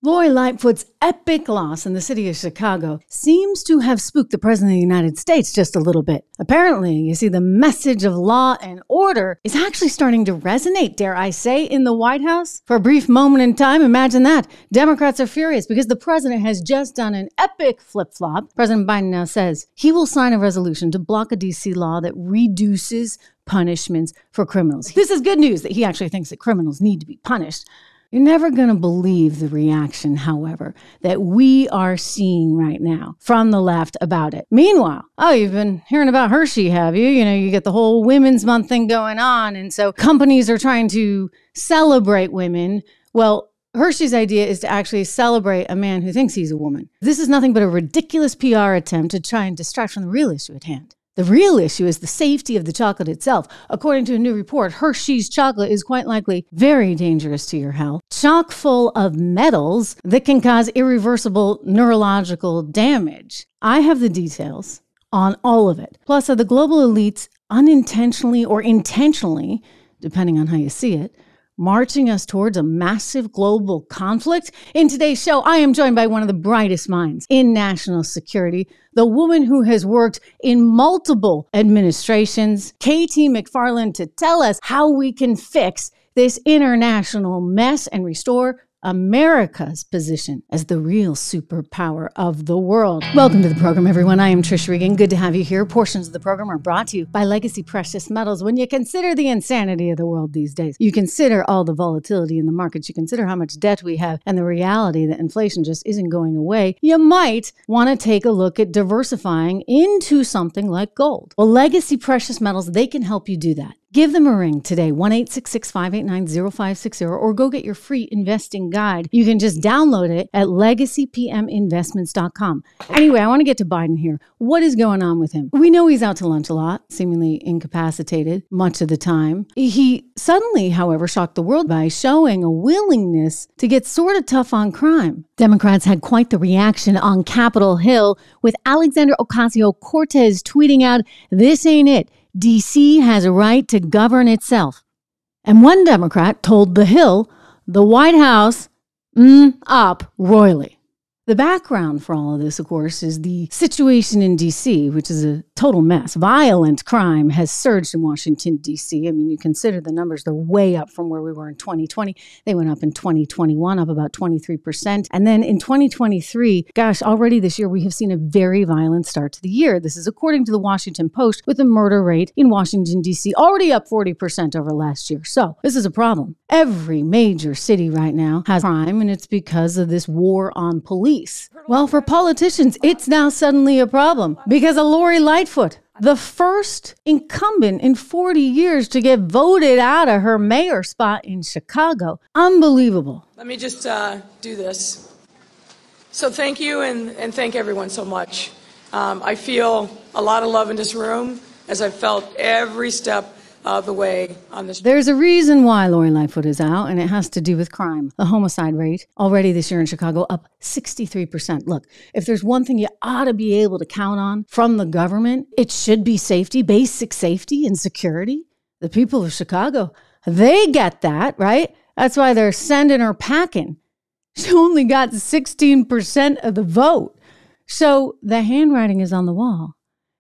Lori Lightfoot's epic loss in the city of Chicago seems to have spooked the President of the United States just a little bit. Apparently, you see, the message of law and order is actually starting to resonate, dare I say, in the White House. For a brief moment in time, imagine that. Democrats are furious because the president has just done an epic flip-flop. President Biden now says he will sign a resolution to block a D.C. law that reduces punishments for criminals. This is good news that he actually thinks that criminals need to be punished. You're never going to believe the reaction, however, that we are seeing right now from the left about it. Meanwhile, you've been hearing about Hershey, have you? You know, you get the whole Women's Month thing going on, and so companies are trying to celebrate women. Well, Hershey's idea is to actually celebrate a man who thinks he's a woman. This is nothing but a ridiculous PR attempt to try and distract from the real issue at hand. The real issue is the safety of the chocolate itself. According to a new report, Hershey's chocolate is quite likely very dangerous to your health, chock full of metals that can cause irreversible neurological damage. I have the details on all of it. Plus, are the global elites unintentionally or intentionally, depending on how you see it, marching us towards a massive global conflict? In today's show, I am joined by one of the brightest minds in national security, the woman who has worked in multiple administrations, KT McFarland, to tell us how we can fix this international mess and restore America's position as the real superpower of the world. Welcome to the program, everyone. I am Trish Regan. Good to have you here. Portions of the program are brought to you by Legacy Precious Metals. When you consider the insanity of the world these days, you consider all the volatility in the markets, you consider how much debt we have, and the reality that inflation just isn't going away, you might want to take a look at diversifying into something like gold. Well, Legacy Precious Metals, they can help you do that. Give them a ring today, 1-866-589-0560, or go get your free investing guide. You can just download it at legacypminvestments.com. Anyway, I want to get to Biden here. What is going on with him? We know he's out to lunch a lot, seemingly incapacitated much of the time. He suddenly, however, shocked the world by showing a willingness to get sort of tough on crime. Democrats had quite the reaction on Capitol Hill, with Alexandria Ocasio-Cortez tweeting out, "This ain't it. D.C. has a right to govern itself." And one Democrat told The Hill, the White House, up royally. The background for all of this, of course, is the situation in D.C., which is a total mess. Violent crime has surged in Washington, D.C. I mean, you consider the numbers, they're way up from where we were in 2020. They went up in 2021, up about 23%. And then in 2023, gosh, already this year, we have seen a very violent start to the year. This is according to the Washington Post, with the murder rate in Washington, D.C. already up 40% over last year. So this is a problem. Every major city right now has crime, and it's because of this war on police. Well, for politicians, it's now suddenly a problem because of Lori Lightfoot, the first incumbent in 40 years to get voted out of her mayor spot in Chicago. Unbelievable. Let me just do this. So thank you and thank everyone so much. I feel a lot of love in this room, as I've felt every step of the way on this. There's a reason why Lori Lightfoot is out, and it has to do with crime. The homicide rate already this year in Chicago up 63%. Look, if there's one thing you ought to be able to count on from the government, it should be safety, basic safety and security. The people of Chicago, they get that, right? That's why they're sending her packing. She only got 16% of the vote. So the handwriting is on the wall.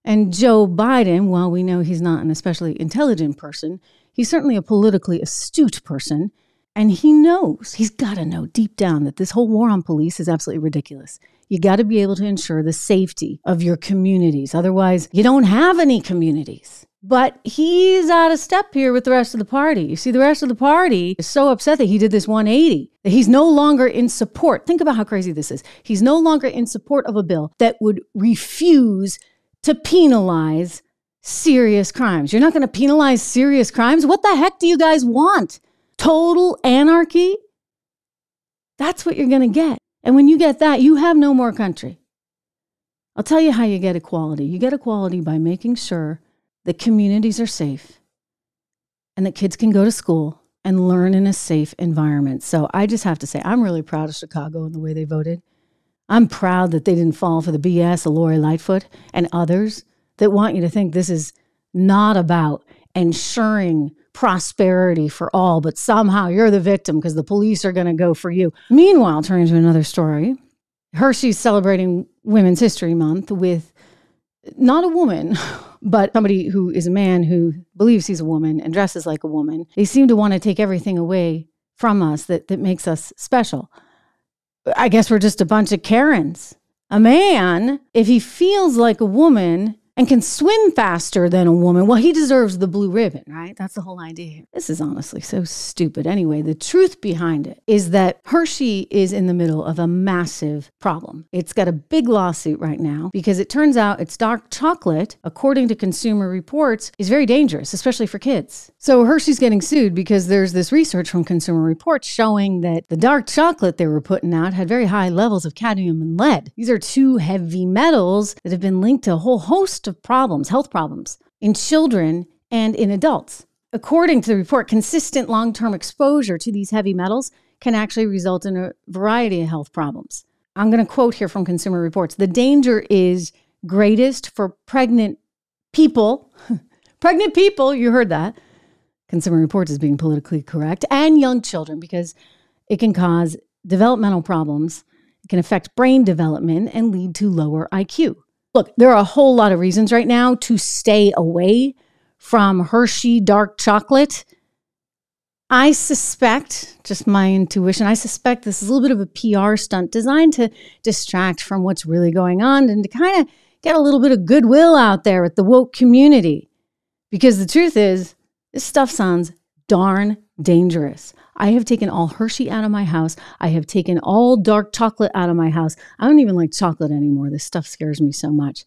And Joe Biden, while we know he's not an especially intelligent person, he's certainly a politically astute person. And he knows, he's got to know deep down that this whole war on police is absolutely ridiculous. You got to be able to ensure the safety of your communities. Otherwise, you don't have any communities. But he's out of step here with the rest of the party. You see, the rest of the party is so upset that he did this 180, that he's no longer in support. Think about how crazy this is. He's no longer in support of a bill that would refuse to penalize serious crimes. You're not going to penalize serious crimes? What the heck do you guys want? Total anarchy? That's what you're going to get. And when you get that, you have no more country. I'll tell you how you get equality. You get equality by making sure that communities are safe and that kids can go to school and learn in a safe environment. So I just have to say, I'm really proud of Chicago and the way they voted. I'm proud that they didn't fall for the BS of Lori Lightfoot and others that want you to think this is not about ensuring prosperity for all, but somehow you're the victim because the police are going to go for you. Meanwhile, turning to another story, Hershey's celebrating Women's History Month with not a woman, but somebody who is a man who believes he's a woman and dresses like a woman. They seem to want to take everything away from us that makes us special. I guess we're just a bunch of Karens. A man, if he feels like a woman and can swim faster than a woman, well, he deserves the blue ribbon, right? That's the whole idea here. This is honestly so stupid. Anyway, the truth behind it is that Hershey is in the middle of a massive problem. It's got a big lawsuit right now because it turns out its dark chocolate, according to Consumer Reports, is very dangerous, especially for kids. So Hershey's getting sued because there's this research from Consumer Reports showing that the dark chocolate they were putting out had very high levels of cadmium and lead. These are two heavy metals that have been linked to a whole host of problems, health problems, in children and in adults. According to the report, consistent long-term exposure to these heavy metals can actually result in a variety of health problems. I'm going to quote here from Consumer Reports. The danger is greatest for pregnant people. Pregnant people, you heard that. Consumer Reports is being politically correct. And young children, because it can cause developmental problems. It can affect brain development and lead to lower IQ. Look, there are a whole lot of reasons right now to stay away from Hershey dark chocolate. I suspect, just my intuition, I suspect this is a little bit of a PR stunt designed to distract from what's really going on and to kind of get a little bit of goodwill out there with the woke community. Because the truth is, this stuff sounds darn dangerous. I have taken all Hershey out of my house. I have taken all dark chocolate out of my house. I don't even like chocolate anymore. This stuff scares me so much.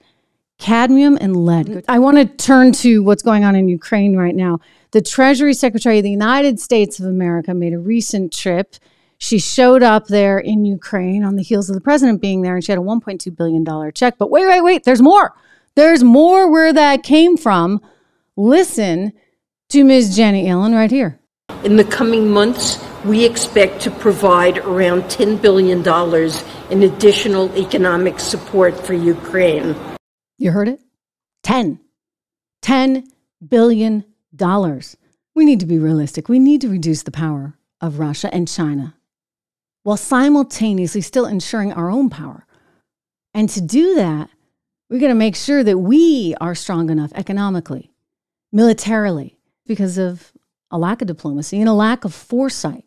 Cadmium and lead. I want to turn to what's going on in Ukraine right now. The Treasury Secretary of the United States of America made a recent trip. She showed up there in Ukraine on the heels of the president being there, and she had a $1.2 billion check. But wait, there's more. There's more where that came from. Listen to Ms. Janet Yellen right here. In the coming months, we expect to provide around $10 billion in additional economic support for Ukraine. You heard it? $10 billion. We need to be realistic. We need to reduce the power of Russia and China while simultaneously still ensuring our own power. And to do that, we're going to make sure that we are strong enough economically, militarily, because of a lack of diplomacy and a lack of foresight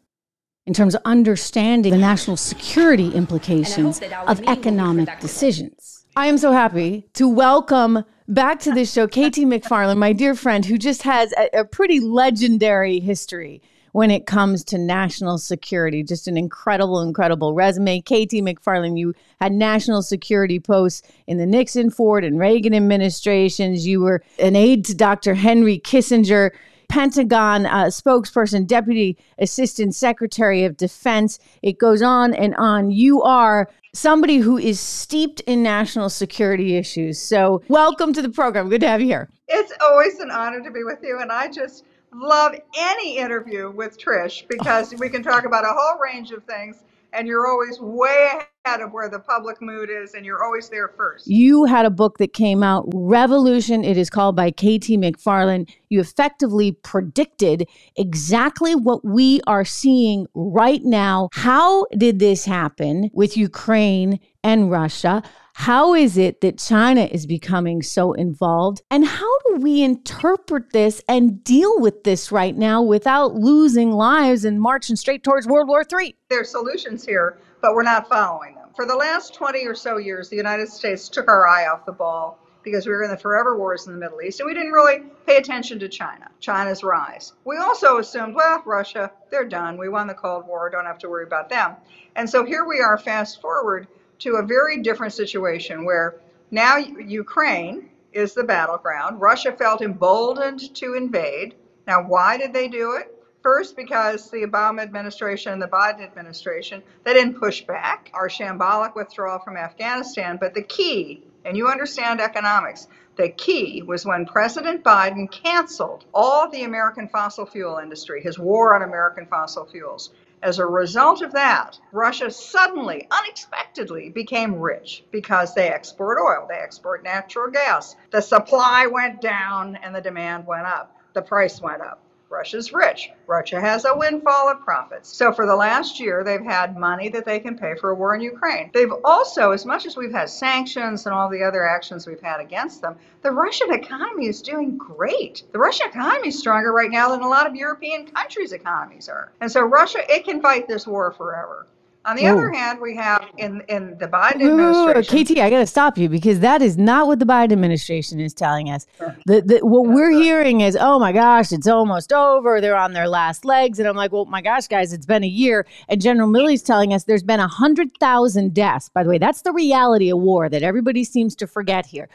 in terms of understanding the national security implications of economic decisions. I am so happy to welcome back to this show KT McFarland, my dear friend, who just has a pretty legendary history when it comes to national security. Just an incredible resume. KT McFarland, you had national security posts in the Nixon, Ford, and Reagan administrations. You were an aide to Dr. Henry Kissinger, Pentagon spokesperson, Deputy Assistant Secretary of Defense. It goes on and on. You are somebody who is steeped in national security issues. So welcome to the program. Good to have you here. It's always an honor to be with you. And I just love any interview with Trish because we can talk about a whole range of things. And you're always way ahead of where the public mood is, and you're always there first. You had a book that came out, Revolution, it is called, by KT McFarland. You effectively predicted exactly what we are seeing right now. How did this happen with Ukraine and Russia? How is it that China is becoming so involved? And how do we interpret this and deal with this right now without losing lives and marching straight towards World War III? There are solutions here, but we're not following them. For the last 20 or so years, the United States took our eye off the ball because we were in the forever wars in the Middle East, and we didn't really pay attention to China's rise. We also assumed, well, Russia, they're done. We won the Cold War. Don't have to worry about them. And so here we are, fast forward to a very different situation where now Ukraine is the battleground. Russia felt emboldened to invade. Now, why did they do it? First, because the Obama administration and the Biden administration, they didn't push back our shambolic withdrawal from Afghanistan. But the key, and you understand economics, the key was when President Biden canceled all of the American fossil fuel industry, his war on American fossil fuels. As a result of that, Russia suddenly, unexpectedly, became rich because they export oil, they export natural gas. The supply went down and the demand went up. The price went up. Russia's rich. Russia has a windfall of profits. So for the last year, they've had money that they can pay for a war in Ukraine. They've also, as much as we've had sanctions and all the other actions we've had against them, the Russian economy is doing great. The Russian economy is stronger right now than a lot of European countries' economies are. And so Russia, it can fight this war forever. On the other hand, we have in the Biden administration. KT, I got to stop you because that is not what the Biden administration is telling us. What we're hearing is, oh my gosh, it's almost over. They're on their last legs. And I'm like, well, my gosh, guys, it's been a year. And General Milley's telling us there's been 100,000 deaths. By the way, that's the reality of war that everybody seems to forget here.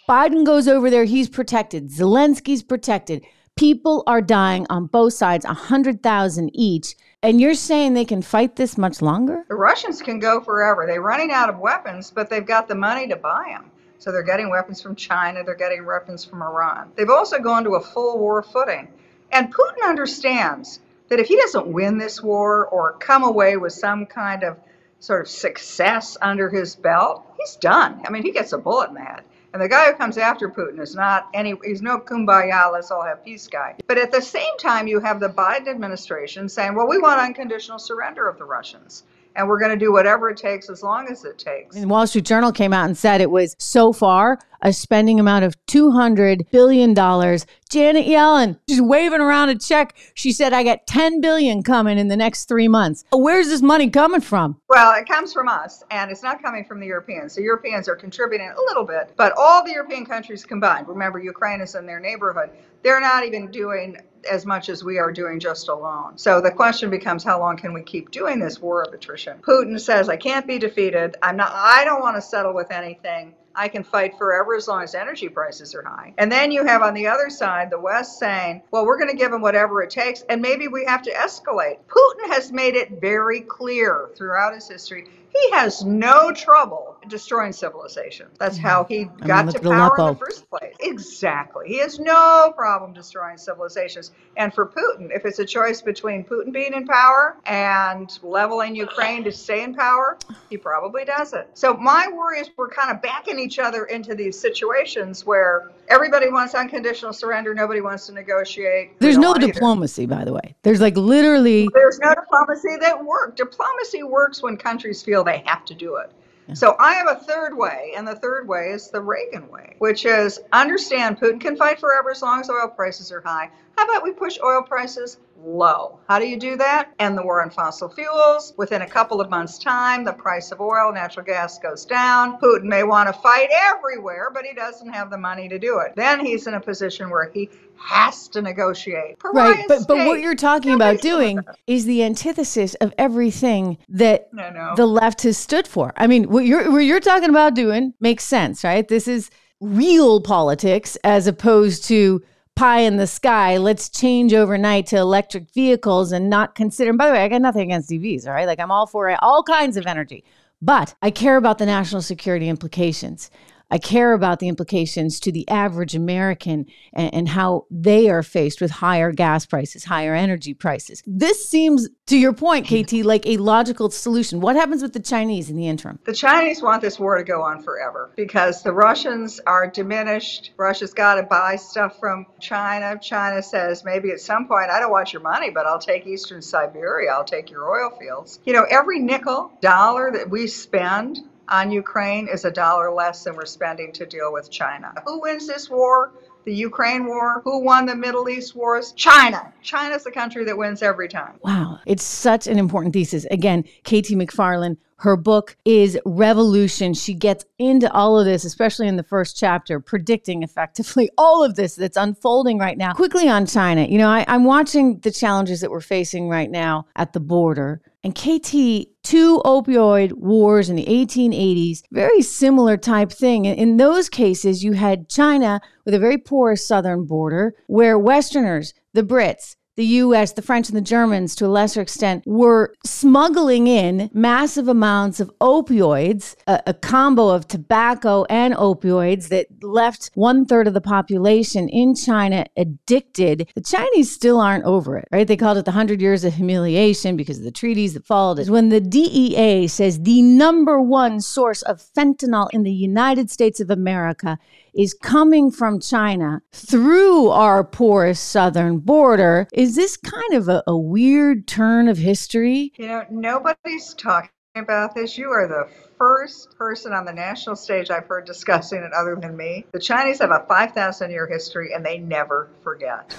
Biden goes over there. He's protected. Zelensky's protected. People are dying on both sides, 100,000 each. And you're saying they can fight this much longer? The Russians can go forever. They're running out of weapons, but they've got the money to buy them. So they're getting weapons from China. They're getting weapons from Iran. They've also gone to a full war footing. And Putin understands that if he doesn't win this war or come away with some kind of sort of success under his belt, he's done. I mean, he gets a bullet in the head. And the guy who comes after Putin is he's no kumbaya, let's all have peace guy. But at the same time, you have the Biden administration saying, well, we want unconditional surrender of the Russians. And we're going to do whatever it takes as long as it takes. The Wall Street Journal came out and said it was so far a spending amount of $200 billion. Janet Yellen, she's waving around a check. She said, I got $10 billion coming in the next 3 months. Where's this money coming from? Well, it comes from us, and it's not coming from the Europeans. The Europeans are contributing a little bit, but all the European countries combined, remember, Ukraine is in their neighborhood, they're not even doing as much as we are doing just alone. So the question becomes, how long can we keep doing this war of attrition? Putin says, I can't be defeated. I don't want to settle with anything. I can fight forever as long as energy prices are high. And then you have on the other side, the West saying, well, we're going to give them whatever it takes, and maybe we have to escalate. Putin has made it very clear throughout his history, he has no trouble destroying civilization. That's how he got to power in the first place. Exactly. He has no problem destroying civilizations. And for Putin, if it's a choice between Putin being in power and leveling Ukraine to stay in power, he probably does it. So my worry is we're kind of backing each other into these situations where everybody wants unconditional surrender, nobody wants to negotiate. There's no diplomacy, by the way. There's literally... There's no diplomacy that works. Diplomacy works when countries feel they have to do it. So I have a third way, and the third way is the Reagan way, which is understand Putin can fight forever as long as oil prices are high. How about we push oil prices low? How do you do that? End the war on fossil fuels. Within a couple of months' time, the price of oil, natural gas goes down. Putin may want to fight everywhere, but he doesn't have the money to do it. Then he's in a position where he has to negotiate. Right, but what you're talking about doing is the antithesis of everything that the left has stood for. I mean, what you're talking about doing makes sense, right? This is real politics as opposed to pie in the sky. Let's change overnight to electric vehicles and not consider. And by the way, I got nothing against EVs, all right? I'm all for all kinds of energy, but I care about the national security implications. I care about the implications to the average American and how they are faced with higher gas prices, higher energy prices. This seems, to your point, KT, like a logical solution. What happens with the Chinese in the interim? The Chinese want this war to go on forever because the Russians are diminished. Russia's got to buy stuff from China. China says maybe at some point, I don't want your money, but I'll take Eastern Siberia. I'll take your oil fields. You know, every nickel, dollar that we spend on Ukraine is $1 less than we're spending to deal with China. Who wins this war? The Ukraine war? Who won the Middle East wars? China. China's the country that wins every time. Wow. It's such an important thesis. Again, KT McFarland, her book is Revolution. She gets into all of this, especially in the first chapter, predicting effectively all of this that's unfolding right now. Quickly on China, you know, I'm watching the challenges that we're facing right now at the border. And KT, 2 opioid wars in the 1880s, very similar type thing. In those cases, you had China with a very porous southern border where Westerners, the Brits, the U.S., the French, and the Germans, to a lesser extent, were smuggling in massive amounts of opioids, a combo of tobacco and opioids that left 1/3 of the population in China addicted. The Chinese still aren't over it, right? They called it the 100 years of humiliation because of the treaties that followed it. When the DEA says the #1 source of fentanyl in the United States of America is coming from China through our porous southern border. Is this kind of a weird turn of history? Nobody's talking about this. You are the first person on the national stage I've heard discussing it other than me. The Chinese have a 5,000-year history and they never forget.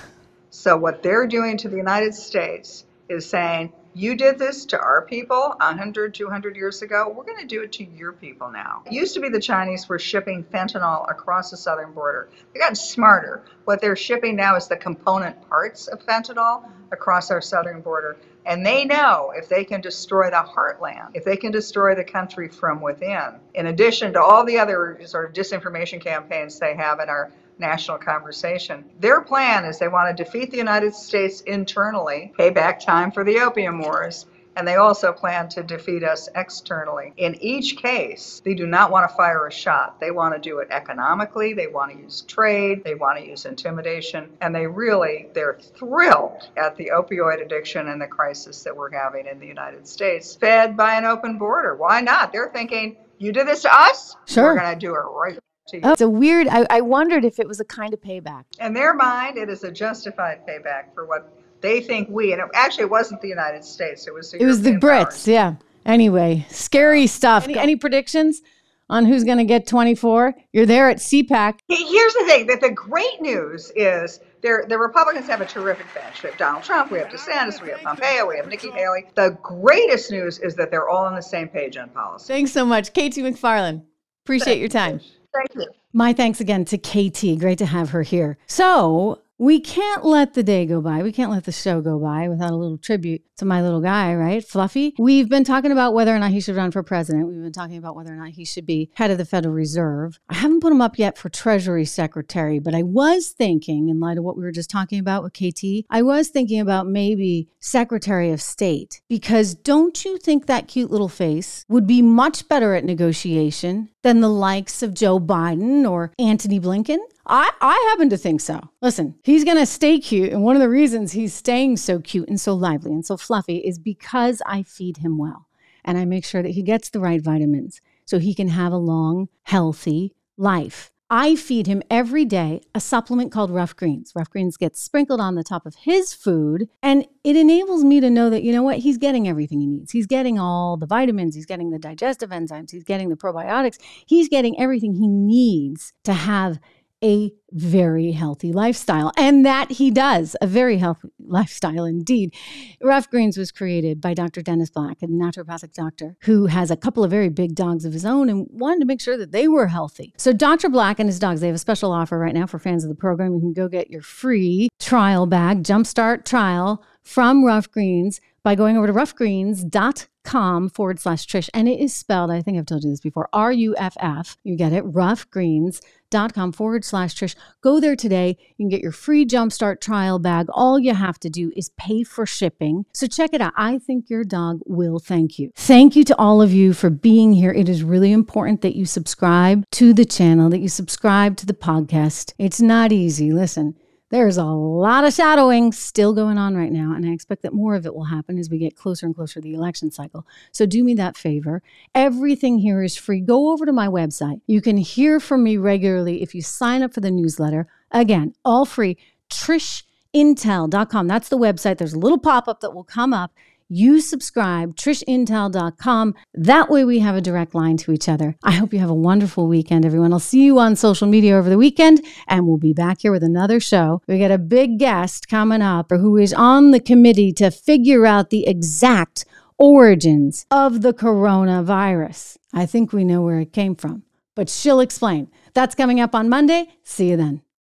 So what they're doing to the United States is saying, you did this to our people 100, 200 years ago. We're going to do it to your people now. It used to be the Chinese were shipping fentanyl across the southern border. They got smarter. What they're shipping now is the component parts of fentanyl across our southern border. And they know if they can destroy the heartland, if they can destroy the country from within, in addition to all the other sort of disinformation campaigns they have in our national conversation. Their plan is they want to defeat the United States internally, pay back time for the Opium Wars, and they also plan to defeat us externally. In each case, they do not want to fire a shot. They want to do it economically, they want to use trade, they want to use intimidation, and they're thrilled at the opioid addiction and the crisis that we're having in the United States, fed by an open border. Why not? They're thinking, you did this to us? Sure. We're going to do it right. Oh, it's a weird, I wondered if it was a kind of payback. In their mind, it is a justified payback for what they think and it wasn't the United States, it was the Brits, powers. Yeah. Anyway, scary stuff. Any predictions on who's going to get 24? You're there at CPAC. Here's the thing, that the great news is the Republicans have a terrific bench. We have Donald Trump, we have DeSantis, we have Pompeo, we have Nikki Haley. The greatest news is that they're all on the same page on policy. Thanks so much, KT McFarland. Appreciate your time. Thank you. My thanks again to KT. Great to have her here. So we can't let the day go by. We can't let the show go by without a little tribute to my little guy, right? Fluffy. We've been talking about whether or not he should run for president. We've been talking about whether or not he should be head of the Federal Reserve. I haven't put him up yet for Treasury Secretary, but I was thinking, in light of what we were just talking about with KT, I was thinking about maybe Secretary of State, because don't you think that cute little face would be much better at negotiation than the likes of Joe Biden or Antony Blinken? I happen to think so. Listen, he's going to stay cute. And one of the reasons he's staying so cute and so lively and so fluffy is because I feed him well. And I make sure that he gets the right vitamins so he can have a long, healthy life. I feed him every day a supplement called Rough Greens. Rough Greens gets sprinkled on the top of his food, and it enables me to know that, you know what, he's getting everything he needs. He's getting all the vitamins, he's getting the digestive enzymes, he's getting the probiotics, he's getting everything he needs to have a very healthy lifestyle. And that he does, a very healthy lifestyle indeed. Rough Greens was created by Dr. Dennis Black, a naturopathic doctor who has a couple of very big dogs of his own and wanted to make sure that they were healthy. So Dr. Black and his dogs, they have a special offer right now for fans of the program. You can go get your free trial bag, Jumpstart trial from Rough Greens by going over to roughgreens.com/Trish. And it is spelled, I think I've told you this before, RUFF. You get it, roughgreens.com/Trish. Go there today. You can get your free Jumpstart trial bag. All you have to do is pay for shipping. So check it out. I think your dog will thank you. Thank you to all of you for being here. It is really important that you subscribe to the channel, that you subscribe to the podcast. It's not easy. Listen. There's a lot of shadowing still going on right now, and I expect that more of it will happen as we get closer and closer to the election cycle. So do me that favor. Everything here is free. Go over to my website. You can hear from me regularly if you sign up for the newsletter. Again, all free. TrishIntel.com. That's the website. There's a little pop-up that will come up. You subscribe, TrishIntel.com. That way we have a direct line to each other. I hope you have a wonderful weekend, everyone. I'll see you on social media over the weekend, and we'll be back here with another show. We got a big guest coming up who is on the committee to figure out the exact origins of the coronavirus. I think we know where it came from, but she'll explain. That's coming up on Monday. See you then.